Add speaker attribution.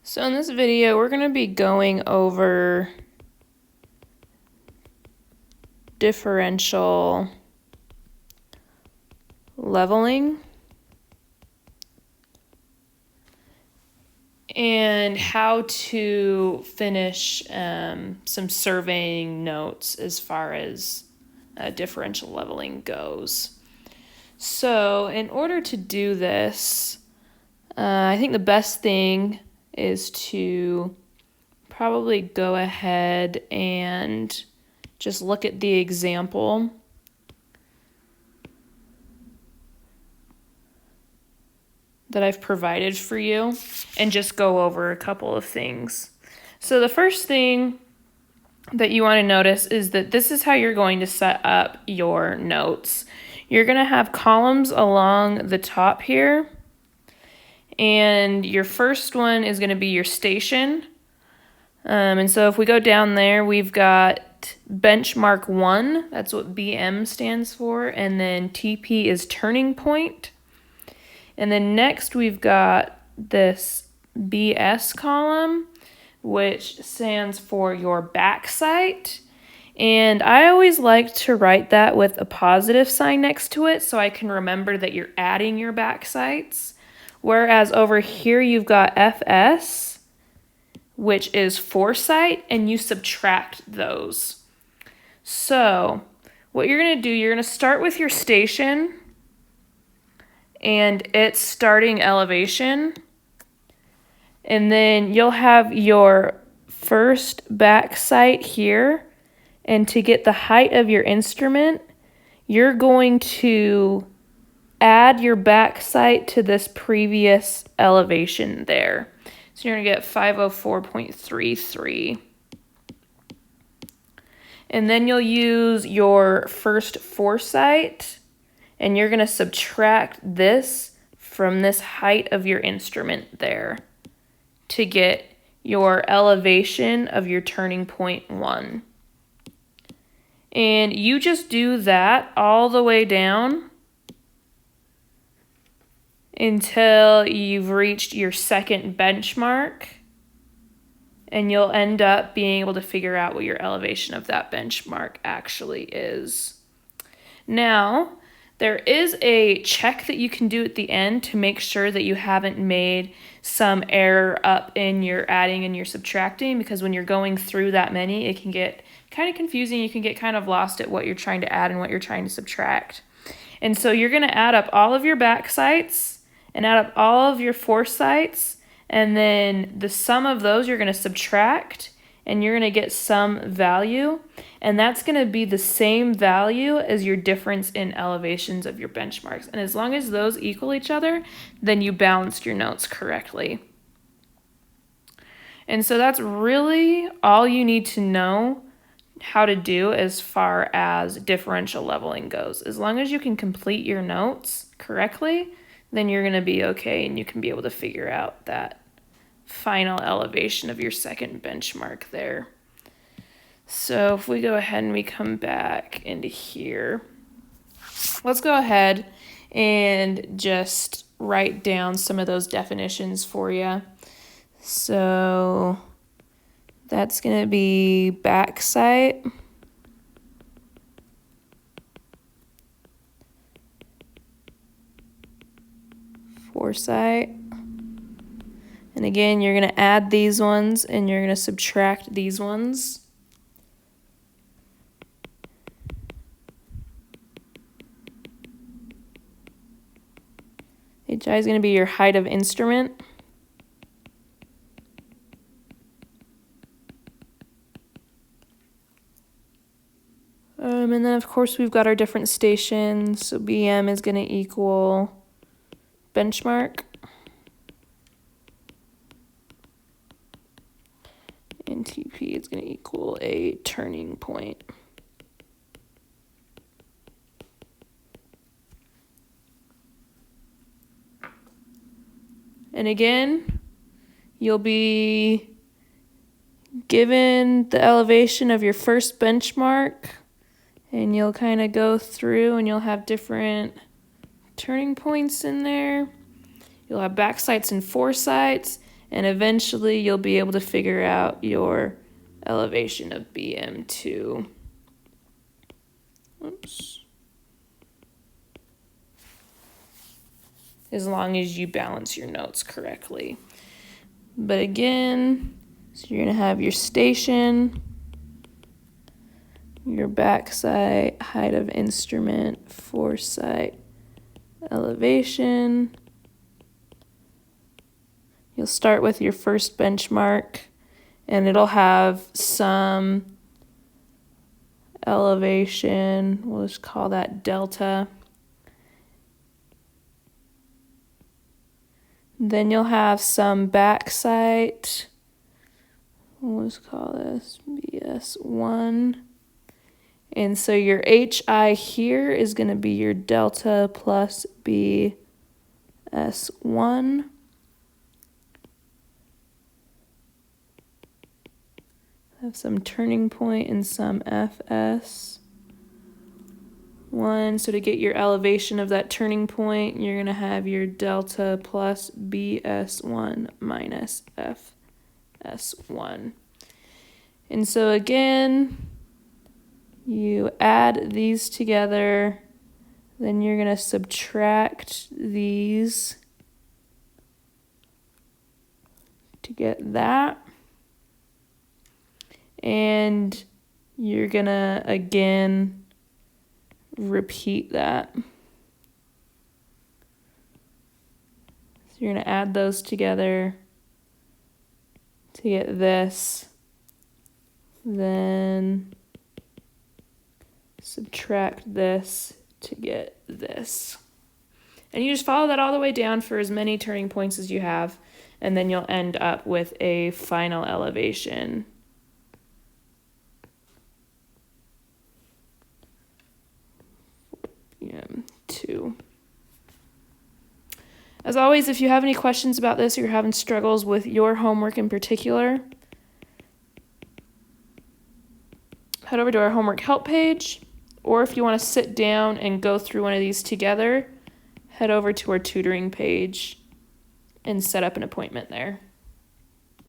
Speaker 1: So in this video, we're going to be going over differential leveling and how to finish some surveying notes as far as differential leveling goes. So in order to do this, I think the best thing is to probably go ahead and just look at the example that I've provided for you and just go over a couple of things. So the first thing that you want to notice is that this is how you're going to set up your notes. You're going to have columns along the top here, and your first one is going to be your station. And so if we go down there, we've got benchmark 1, that's what BM stands for, and then TP is turning point. And then next we've got this BS column, which stands for your back site. And I always like to write that with a positive sign next to it so I can remember that you're adding your back sites. Whereas over here you've got FS, which is foresight, and you subtract those. So what you're going to do, you're going to start with your station and its starting elevation, and then you'll have your first back sight here, and to get the height of your instrument, you're going to add your back sight to this previous elevation there. So you're going to get 504.33. And then you'll use your first foresight, and you're going to subtract this from this height of your instrument there to get your elevation of your turning point 1. And you just do that all the way down until you've reached your second benchmark, and you'll end up being able to figure out what your elevation of that benchmark actually is. Now, there is a check that you can do at the end to make sure that you haven't made some error up in your adding and your subtracting, because when you're going through that many, it can get kind of confusing. You can get kind of lost at what you're trying to add and what you're trying to subtract. And so you're going to add up all of your back sites and add up all of your foresights, and then the sum of those you're going to subtract, and you're going to get some value, and that's going to be the same value as your difference in elevations of your benchmarks. And as long as those equal each other, then you balanced your notes correctly. And so that's really all you need to know how to do as far as differential leveling goes. As long as you can complete your notes correctly, then you're going to be okay, and you can be able to figure out that final elevation of your second benchmark there. So if we go ahead and we come back into here, let's go ahead and just write down some of those definitions for you. So that's going to be back sight, foresight, and again, you're going to add these ones and you're going to subtract these ones. HI is going to be your height of instrument. And then, of course, we've got our different stations. So BM is going to equal benchmark. And TP is going to equal a turning point. And again, you'll be given the elevation of your first benchmark, and you'll kind of go through and you'll have different turning points in there. You'll have back sights and foresights, And eventually you'll be able to figure out your elevation of BM2. Oops. As long as you balance your notes correctly. But again, so you're going to have your station, your backside, height of instrument, foresight, elevation. You'll start with your first benchmark, and it'll have some elevation. We'll just call that delta. Then you'll have some backside. We'll just call this BS1. And so your HI here is going to be your delta plus BS1. Have some turning point and some FS1. So to get your elevation of that turning point, you're going to have your delta plus BS1 minus FS1. And so again, you add these together, then you're going to subtract these to get that. And you're going to, again, repeat that. So you're going to add those together to get this. Then subtract this to get this. And you just follow that all the way down for as many turning points as you have, and then you'll end up with a final elevation. Two. As always, if you have any questions about this or you're having struggles with your homework in particular, head over to our homework help page, or if you want to sit down and go through one of these together, head over to our tutoring page and set up an appointment there.